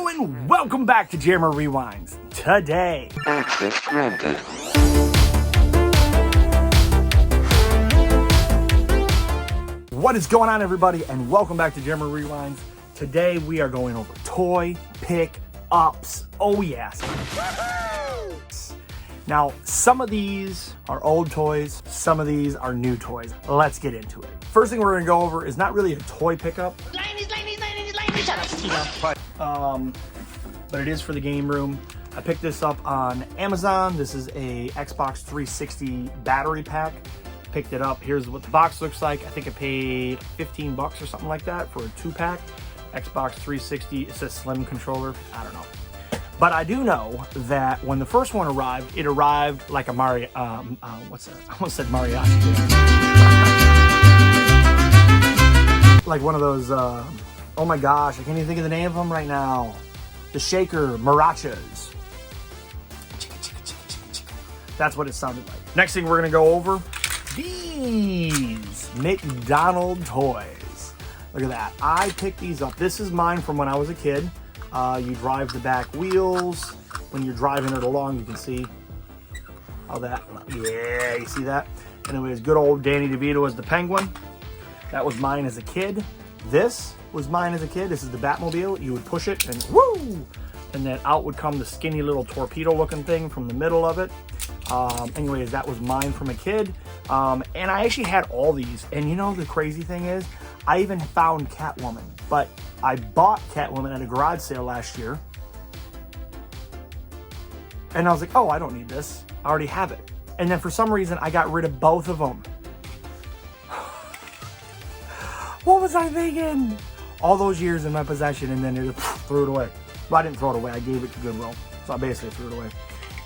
Hello and welcome back to Jammer Rewinds. Today, Access granted. what is going on, everybody, and welcome back to Jammer Rewinds. Today we are going over toy pick-ups. Oh yes. Now, some of these are old toys, some of these are new toys. Let's get into it. First thing we're gonna go over is not really a toy pickup. Shut up, Stuido. But it is for the game room. I picked this up on Amazon. This is a Xbox 360 battery pack. Picked it up. Here's what the box looks like. I think I paid 15 bucks or something like that for a 2-pack. Xbox 360, it says slim controller. I don't know. But I do know that when the first one arrived, it arrived like a what's that? I almost said mariachi. Like one of those, oh my gosh, I can't even think of the name of them right now. The shaker marachas. That's what it sounded like. Next thing we're gonna go over, these McDonald's toys. Look at that. I picked these up. This is mine from when I was a kid. You drive the back wheels. When you're driving it along, you can see how that, yeah, you see that? Anyways, good old Danny DeVito as the penguin. That was mine as a kid. This was mine as a kid. This is the Batmobile. You would push it and woo! And then out would come the skinny little torpedo looking thing from the middle of it. Anyways, that was mine from a kid. And I actually had all these. And you know, the crazy thing is, I even found Catwoman. But I bought Catwoman at a garage sale last year. And I was like, oh, I don't need this. I already have it. And then for some reason, I got rid of both of them. What was I thinking? All those years in my possession, and then it just threw it away. Well, I didn't throw it away. I gave it to Goodwill. So I basically threw it away.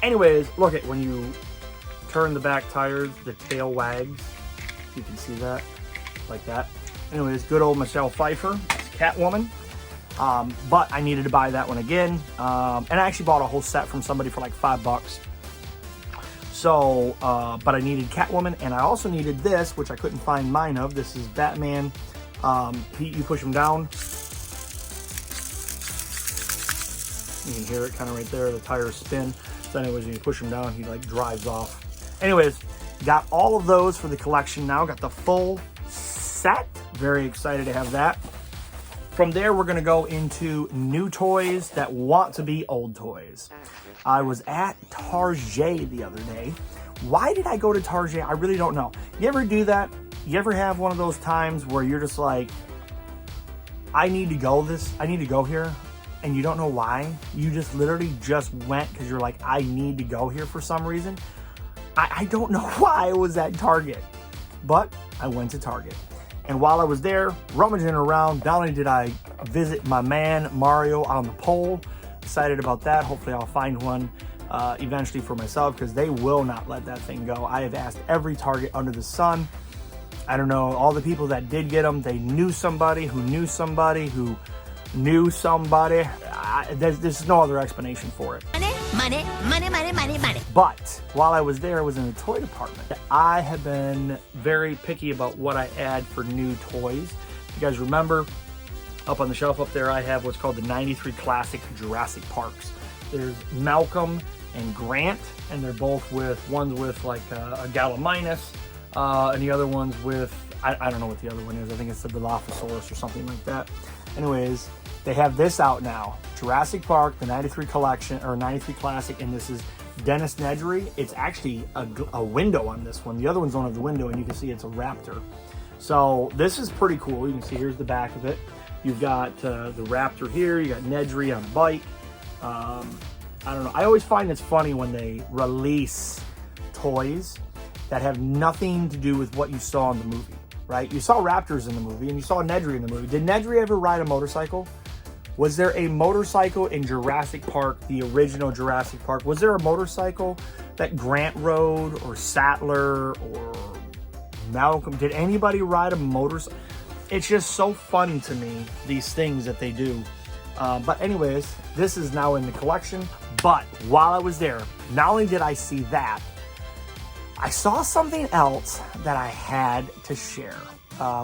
Anyways, look at when you turn the back tires, the tail wags. You can see that, like that. Anyways, good old Michelle Pfeiffer. It's Catwoman. But I needed to buy that one again. And I actually bought a whole set from somebody for like $5. So, but I needed Catwoman, and I also needed this, which I couldn't find mine of. This is Batman. You push him down. You can hear it kind of right there. The tires spin. So anyways, when you push him down, he like drives off. Anyways, got all of those for the collection now. Got the full set. Very excited to have that. From there, we're going to go into new toys that want to be old toys. I was at Target the other day. Why did I go to Target? I really don't know. You ever do that? You ever have one of those times where you're just like, I need to go here, and you don't know why? You just literally just went because you're like, I need to go here for some reason. I don't know why I was at Target, but I went to Target. And while I was there, rummaging around, not only did I visit my man Mario on the pole, excited about that. Hopefully I'll find one eventually for myself, because they will not let that thing go. I have asked every Target under the sun. I don't know, all the people that did get them, they knew somebody who knew somebody who knew somebody. There's no other explanation for it. Money. But while I was there, I was in the toy department. I have been very picky about what I add for new toys. If you guys remember, up on the shelf up there, I have what's called the 93 Classic Jurassic Parks. There's Malcolm and Grant, and they're both one's with like a Gallimimus, and the other one's with, I don't know what the other one is. I think it's the Dilophosaurus or something like that. Anyways, they have this out now. Jurassic Park, the 93 collection, or 93 Classic, and this is Dennis Nedry. It's actually a window on this one. The other ones don't have the window, and you can see it's a raptor. So this is pretty cool. You can see here's the back of it. You've got the raptor here. You got Nedry on a bike. I don't know. I always find it's funny when they release toys that have nothing to do with what you saw in the movie, right? You saw raptors in the movie, and you saw Nedry in the movie. Did Nedry ever ride a motorcycle? Was there a motorcycle in Jurassic Park, the original Jurassic Park? Was there a motorcycle that Grant rode, or Sattler, or Malcolm? Did anybody ride a motorcycle? It's just so fun to me, these things that they do. But anyways, this is now in the collection. But while I was there, not only did I see that, I saw something else that I had to share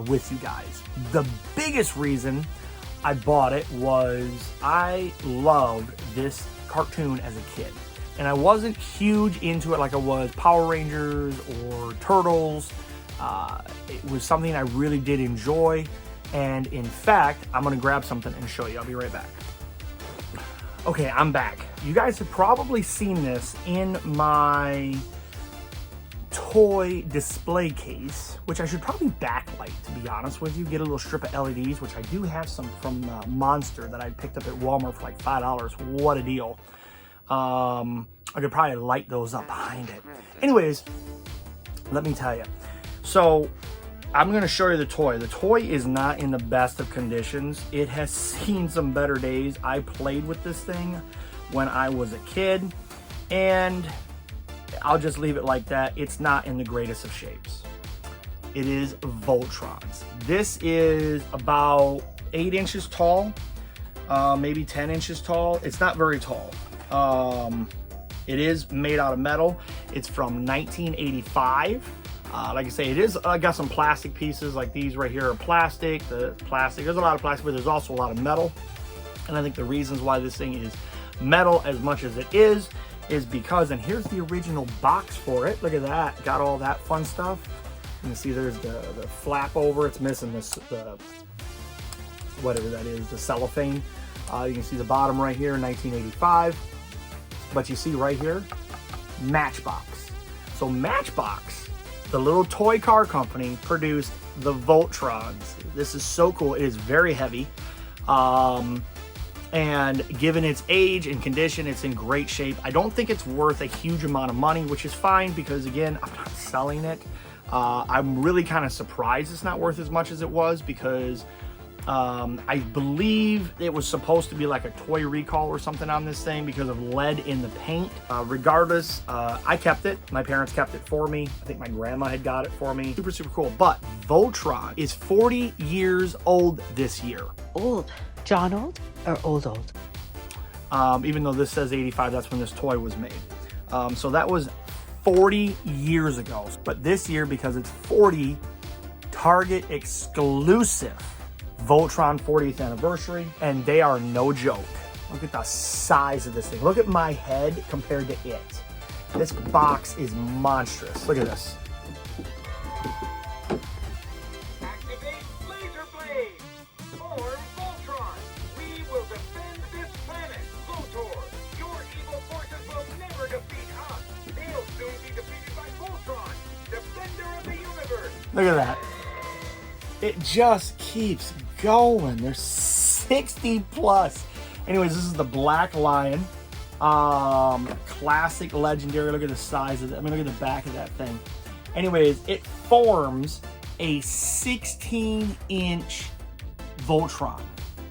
with you guys. The biggest reason I bought it was I loved this cartoon as a kid. And I wasn't huge into it like I was Power Rangers or Turtles. It was something I really did enjoy. And in fact, I'm gonna grab something and show you. I'll be right back. Okay, I'm back. You guys have probably seen this in my toy display case, which I should probably backlight, to be honest with you. Get a little strip of LEDs, which I do have some from Monster that I picked up at Walmart for like $5. What a deal. I could probably light those up behind it. Anyways, let me tell you. So I'm going to show you the toy. The toy is not in the best of conditions. It has seen some better days. I played with this thing when I was a kid, and I'll just leave it like that. It's not in the greatest of shapes. It is Voltrons. This is about 8 inches tall, maybe 10 inches tall. It's not very tall. It is made out of metal. It's from 1985. Like I say, it is. I got some plastic pieces like these right here are plastic. There's a lot of plastic, but there's also a lot of metal. And I think the reasons why this thing is metal as much as it is because, and here's the original box for it. Look at that. Got all that fun stuff. You can see there's the flap over. It's missing this, whatever that is, the cellophane. You can see the bottom right here, 1985. But you see right here, Matchbox. So Matchbox, the little toy car company, produced the Voltrons. This is so cool. It is very heavy. And given its age and condition, it's in great shape. I don't think it's worth a huge amount of money, which is fine because, again, I'm not selling it. I'm really kind of surprised it's not worth as much as it was because I believe it was supposed to be like a toy recall or something on this thing because of lead in the paint. Regardless, I kept it. My parents kept it for me. I think my grandma had got it for me. Super, super cool. But Voltron is 40 years old this year. Old. John old or old? Even though this says 85, that's when this toy was made. So that was 40 years ago. But this year, because it's 40, Target exclusive Voltron 40th anniversary, and they are no joke. Look at the size of this thing. Look at my head compared to it. This box is monstrous. Look at this. Activate laser blade. Form Voltron. We will defend this planet. Voltor, your evil forces will never defeat us. They'll soon be defeated by Voltron, defender of the universe. Look at that. It just keeps going. There's 60 plus. Anyways, this is the Black Lion. Classic, legendary. Look at the size of it. I mean, look at the back of that thing. Anyways, it forms a 16-inch Voltron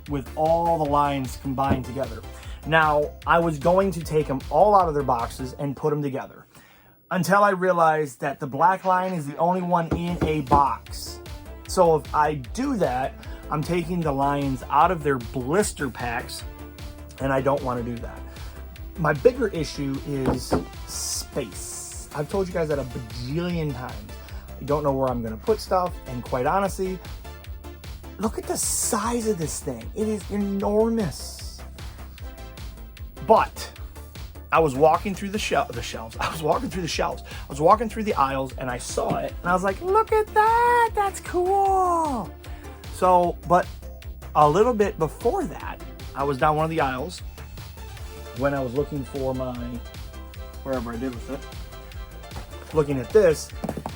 with all the lines combined together. Now, I was going to take them all out of their boxes and put them together until I realized that the Black Lion is the only one in a box. So if I do that, I'm taking the lions out of their blister packs, and I don't want to do that. My bigger issue is space. I've told you guys that a bajillion times. I don't know where I'm going to put stuff, and quite honestly, look at the size of this thing. It is enormous. But I was walking through the shelves. I was walking through the shelves. I was walking through the aisles, and I saw it, and I was like, look at that. That's cool. So, but a little bit before that, I was down one of the aisles when I was looking for my, wherever I did with it, looking at this,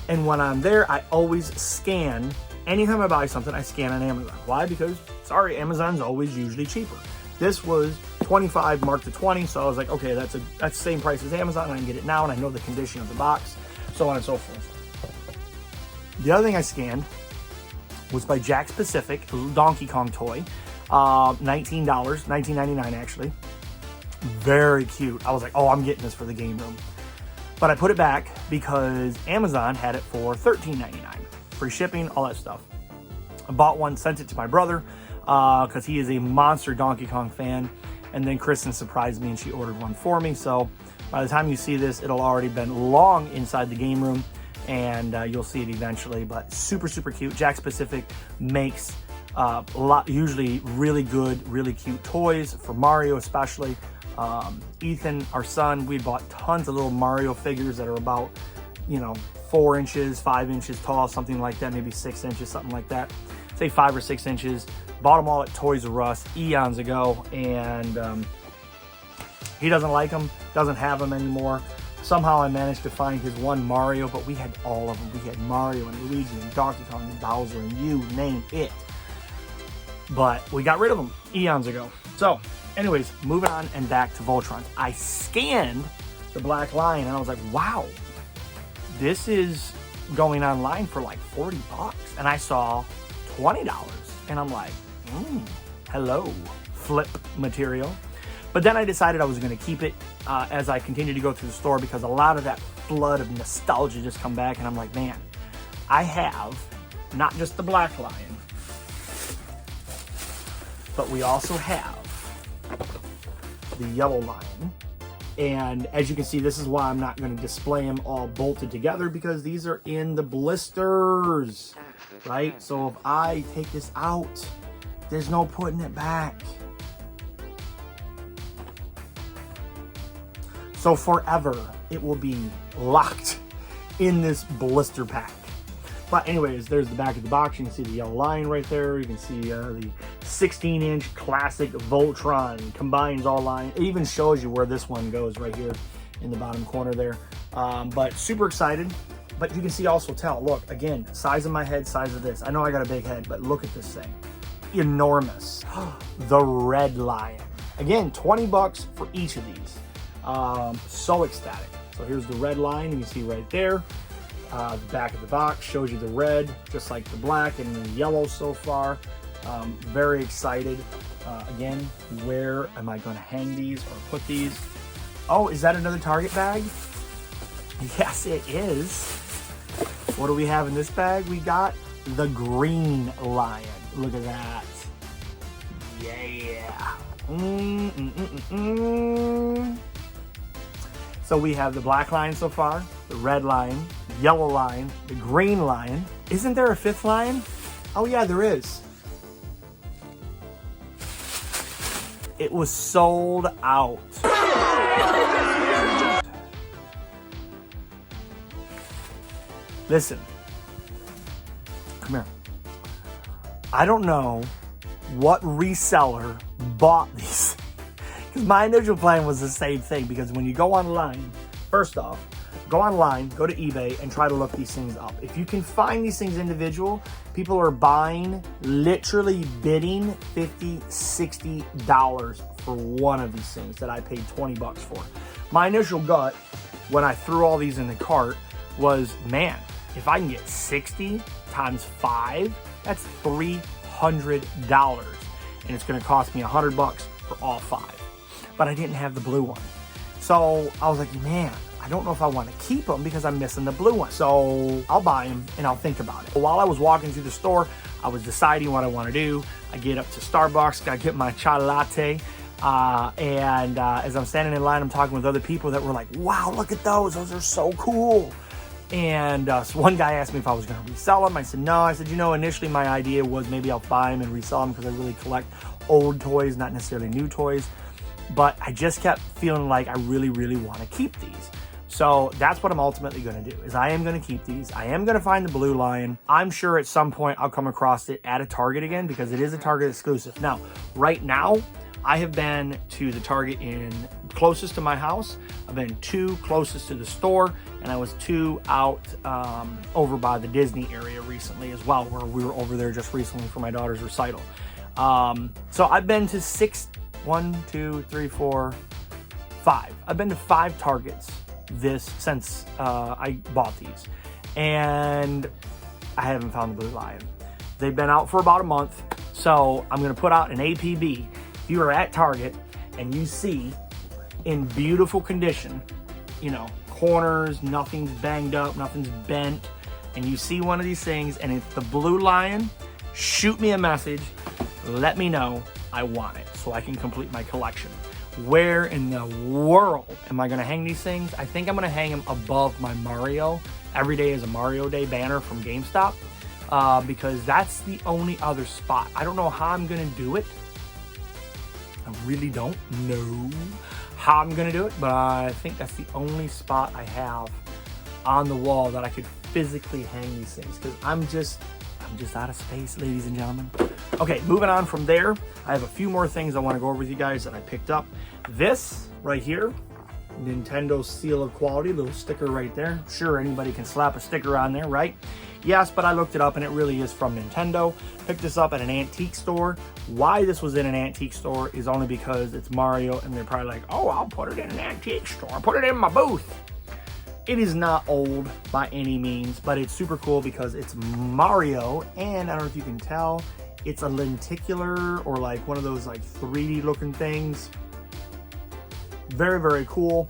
and when I'm there, I always scan. Anytime I buy something, I scan on Amazon. Why? Because, sorry, Amazon's always usually cheaper. This was 25 marked to 20, so I was like, okay, that's the same price as Amazon, and I can get it now, and I know the condition of the box, so on and so forth. The other thing I scanned was by Jakks Pacific, a little Donkey Kong toy, $19, $19.99 actually. Very cute. I was like, oh, I'm getting this for the game room. But I put it back because Amazon had it for $13.99. Free shipping, all that stuff. I bought one, sent it to my brother, because he is a monster Donkey Kong fan. And then Kristen surprised me and she ordered one for me. So by the time you see this, it'll already been long inside the game room, and you'll see it eventually. But super, super cute. Jakks Pacific makes Usually really good, really cute toys for Mario especially. Ethan, our son, we bought tons of little Mario figures that are about, 4 inches, 5 inches tall, something like that, maybe 6 inches, something like that. Say 5 or 6 inches. Bought them all at Toys R Us eons ago, and he doesn't like them, doesn't have them anymore. Somehow I managed to find his one Mario, but we had all of them. We had Mario and Luigi and Donkey Kong and Bowser and you name it. But we got rid of them eons ago. So anyways, moving on and back to Voltrons. I scanned the Black Lion and I was like, wow, this is going online for like 40 bucks. And I saw $20 and I'm like, hello, flip material. But then I decided I was going to keep it as I continued to go through the store, because a lot of that flood of nostalgia just come back, and I'm like, man, I have not just the Black Lion, but we also have the Yellow Lion. And as you can see, this is why I'm not going to display them all bolted together, because these are in the blisters, right? So if I take this out, there's no putting it back. So forever, it will be locked in this blister pack. But anyways, there's the back of the box. You can see the Yellow Lion right there. You can see the 16-inch classic Voltron, combines all lines. It even shows you where this one goes right here in the bottom corner there. But super excited. But you can see also tell, look, again, size of my head, size of this. I know I got a big head, but look at this thing. Enormous. The Red Lion. Again, 20 bucks for each of these. So ecstatic. So here's the Red Lion. You can see right there. The back of the box shows you the red, just like the black and the yellow so far. Very excited. Again, where am I going to hang these or put these? Oh, is that another Target bag? Yes, it is. What do we have in this bag? We got the Green Lion. Look at that. Yeah. So we have the Black Lion so far, the Red Lion, Yellow Lion, the Green Lion. Isn't there a 5th lion? Oh yeah, there is. It was sold out. Listen, come here. I don't know what reseller bought these. Because my initial plan was the same thing, because when you go online, first off, go online, go to eBay, and try to look these things up. If you can find these things individual, people are buying, literally bidding $50, $60 for one of these things that I paid 20 bucks for. My initial gut, when I threw all these in the cart, was, man, if I can get 60 times 5, that's $300. And it's gonna cost me 100 bucks for all 5. But I didn't have the blue one. So I was like, man, I don't know if I want to keep them because I'm missing the blue one. So I'll buy them and I'll think about it. While I was walking through the store, I was deciding what I want to do. I get up to Starbucks, gotta get my chai latte. As I'm standing in line, I'm talking with other people that were like, wow, look at those. Those are so cool. And so one guy asked me if I was going to resell them. I said, no. I said, initially my idea was maybe I'll buy them and resell them because I really collect old toys, not necessarily new toys. But I just kept feeling like I really, really want to keep these. So that's what I'm ultimately going to do, is I am going to keep these. I am going to find the Blue Lion. I'm sure at some point I'll come across it at a Target again, because it is a Target exclusive. Now, right now, I have been to the Target closest to my house. I've been 2 closest to the store, and I was 2 out over by the Disney area recently as well, where we were over there just recently for my daughter's recital. So I've been to 5. I've been to 5 Targets since I bought these, and I haven't found the Blue Lion. They've been out for about a month, so I'm going to put out an APB. If you are at Target and you see in beautiful condition, corners, nothing's banged up, nothing's bent, and you see one of these things and it's the Blue Lion, shoot me a message, let me know I want it so I can complete my collection. Where in the world am I going to hang these things? I think I'm going to hang them above my Mario. Every day is a Mario Day banner from GameStop. because that's the only other spot. I don't know how I'm gonna do it. I really don't know how I'm gonna do it, but I think that's the only spot I have on the wall that I could physically hang these things, because I'm just out of space, ladies and gentlemen. Okay, moving on from there, I have a few more things I want to go over with you guys that I picked up. This right here, Nintendo seal of quality, little sticker right there. Sure, anybody can slap a sticker on there, right? Yes, but I looked it up and it really is from Nintendo. Picked this up at an antique store. Why this was in an antique store is only because it's Mario, and they're probably like, oh, I'll put it in an antique store. I'll put it in my booth. It is not old by any means, but it's super cool because it's Mario, and I don't know if you can tell, it's a lenticular or like one of those like 3D looking things. Very, very cool.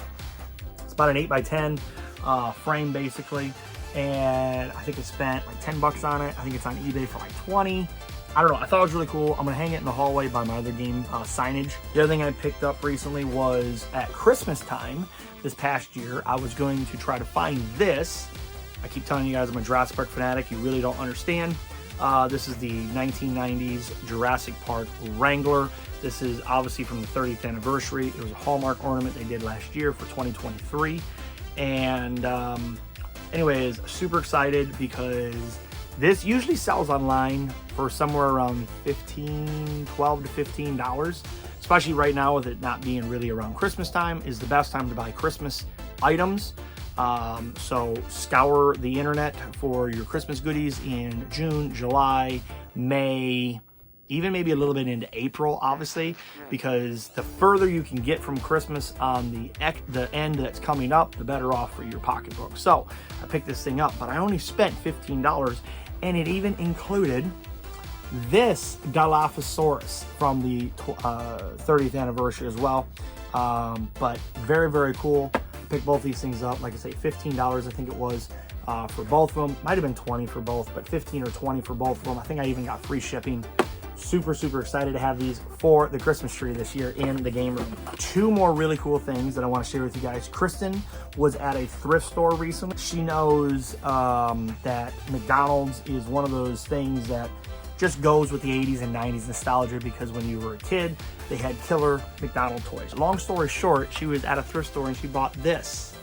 It's about an 8x10 frame basically, and I think I spent like 10 bucks on it. I think it's on eBay for like 20. I don't know, I thought it was really cool. I'm gonna hang it in the hallway by my other game signage. The other thing I picked up recently was at Christmas time this past year, I was going to try to find this. I keep telling you guys I'm a Jurassic Park fanatic. You really don't understand. This is the 1990s Jurassic Park Wrangler. This is obviously from the 30th anniversary. It was a Hallmark ornament they did last year for 2023. And anyways, super excited because this usually sells online for somewhere around $12 to $15. Especially right now with it not being really around Christmas time is the best time to buy Christmas items. So scour the internet for your Christmas goodies in June, July, May, even maybe a little bit into April, obviously, because the further you can get from Christmas on the end that's coming up, the better off for your pocketbook. So I picked this thing up, but I only spent $15, and it even included this Dilophosaurus from the 30th anniversary as well. But very, very cool. Picked both these things up. Like I say, $15 I think it was for both of them. Might have been 20 for both, but 15 or 20 for both of them. I think I even got free shipping. Super, super excited to have these for the Christmas tree this year in the game room. Two more really cool things that I want to share with you guys. Kristen was at a thrift store recently. She knows that McDonald's is one of those things that just goes with the 80s and 90s nostalgia, because when you were a kid, they had killer McDonald's toys. Long story short, she was at a thrift store and she bought this.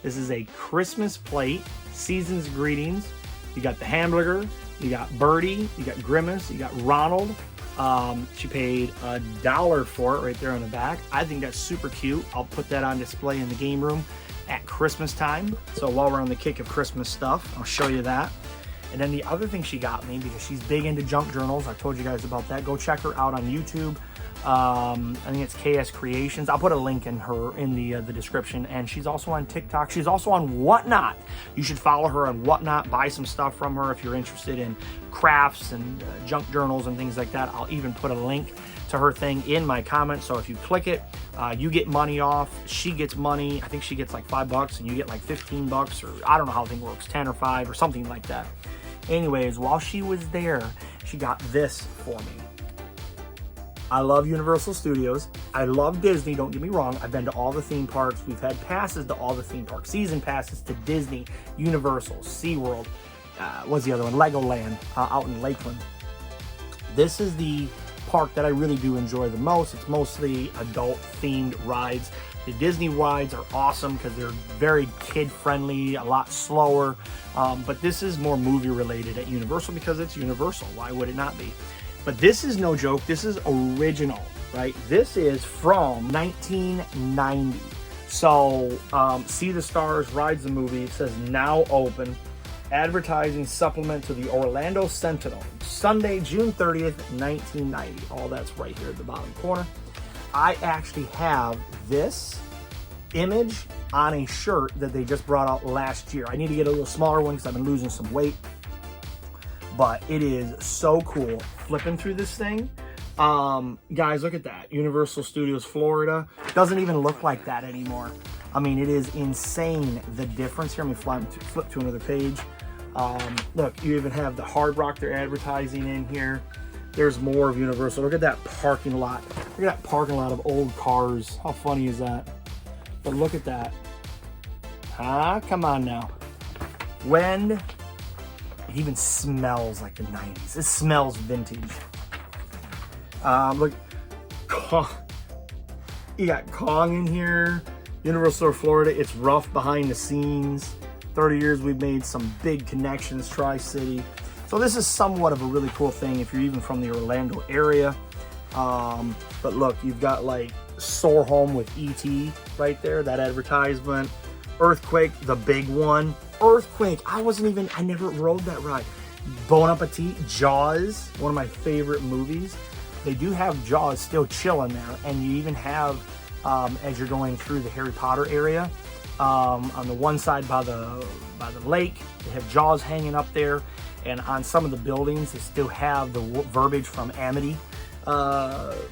This is a Christmas plate, Season's Greetings. You got the hamburger, you got Birdie, you got Grimace, you got Ronald. She paid $1 for it right there on the back. I think that's super cute. I'll put that on display in the game room at Christmas time. So while we're on the kick of Christmas stuff, I'll show you that. And then the other thing she got me, because she's big into junk journals, I told you guys about that. Go check her out on YouTube. I think it's KS Creations. I'll put a link in the description. And she's also on TikTok. She's also on Whatnot. You should follow her on Whatnot. Buy some stuff from her if you're interested in crafts and junk journals and things like that. I'll even put a link to her thing in my comments. So if you click it, you get money off. She gets money. I think she gets like $5 and you get like 15 bucks, or I don't know how the thing works, 10 or 5 or something like that. Anyways, while she was there, she got this for me. I love Universal Studios. I love Disney, don't get me wrong. I've been to all the theme parks. We've had passes to all the theme parks. Season passes to Disney, Universal, SeaWorld. What's the other one? Legoland out in Lakeland. This is the park that I really do enjoy the most. It's mostly adult-themed rides. The Disney rides are awesome because they're very kid-friendly, a lot slower. But this is more movie-related at Universal because it's Universal. Why would it not be? But this is no joke. This is original, right? This is from 1990. So, See the Stars rides the movie. It says now open. Advertising supplement to the Orlando Sentinel. Sunday, June 30th, 1990. All that's right here at the bottom corner. I actually have this image on a shirt that they just brought out last year. I need to get a little smaller one because I've been losing some weight. But it is so cool. Flipping through this thing. Guys, look at that. Universal Studios, Florida. Doesn't even look like that anymore. I mean, it is insane, the difference here. Let me flip to another page. Look, you even have the Hard Rock they're advertising in here. There's more of Universal. Look at that parking lot. Look at that parking lot of old cars. How funny is that? But look at that. Come on now. When It even smells like the 90s. It smells vintage. Look, Kong. You got Kong in here. Universal Florida. It's rough behind the scenes. 30 years we've made some big connections, Tri-City. So this is somewhat of a really cool thing if you're even from the Orlando area. But look, you've got like Soar Home with E.T. right there, that advertisement. Earthquake, the big one. Earthquake, I never rode that ride. Bon Appetit, Jaws, one of my favorite movies. They do have Jaws still chilling there, and you even have, as you're going through the Harry Potter area, on the one side by the lake, they have Jaws hanging up there, and on some of the buildings, they still have the verbiage from Amity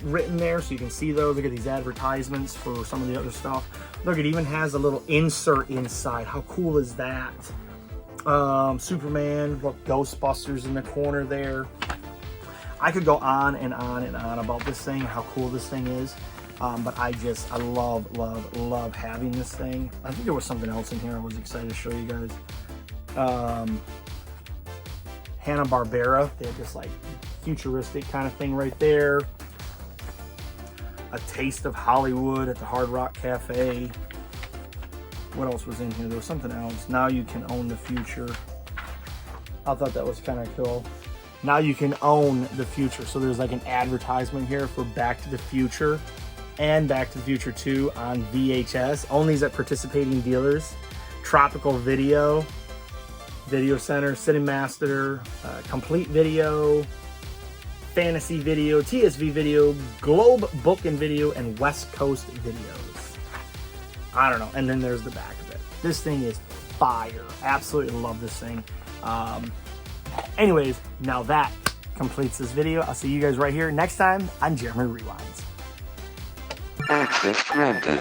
written there, so you can see those. Look at these advertisements for some of the other stuff. Look, it even has a little insert inside. How cool is that? Superman, look, Ghostbusters in the corner there. I could go on and on and on about this thing, how cool this thing is. But I love having this thing. I think there was something else in here I was excited to show you guys. Hanna-Barbera, they had this like futuristic kind of thing right there. A Taste of Hollywood at the Hard Rock Cafe. What else was in here? There was something else. Now you can own the future. I thought that was kind of cool. Now you can own the future. So there's like an advertisement here for Back to the Future and Back to the Future 2 on VHS. Own these at participating dealers. Tropical Video, Video Center, Cinemaster, Complete Video, Fantasy Video, TSV Video, Globe Book and Video, and West Coast Videos. I don't know. And then there's the back of it. This thing is fire. Absolutely love this thing. Anyways, now that completes this video. I'll see you guys right here next time on Jeremy Rewinds. Access granted.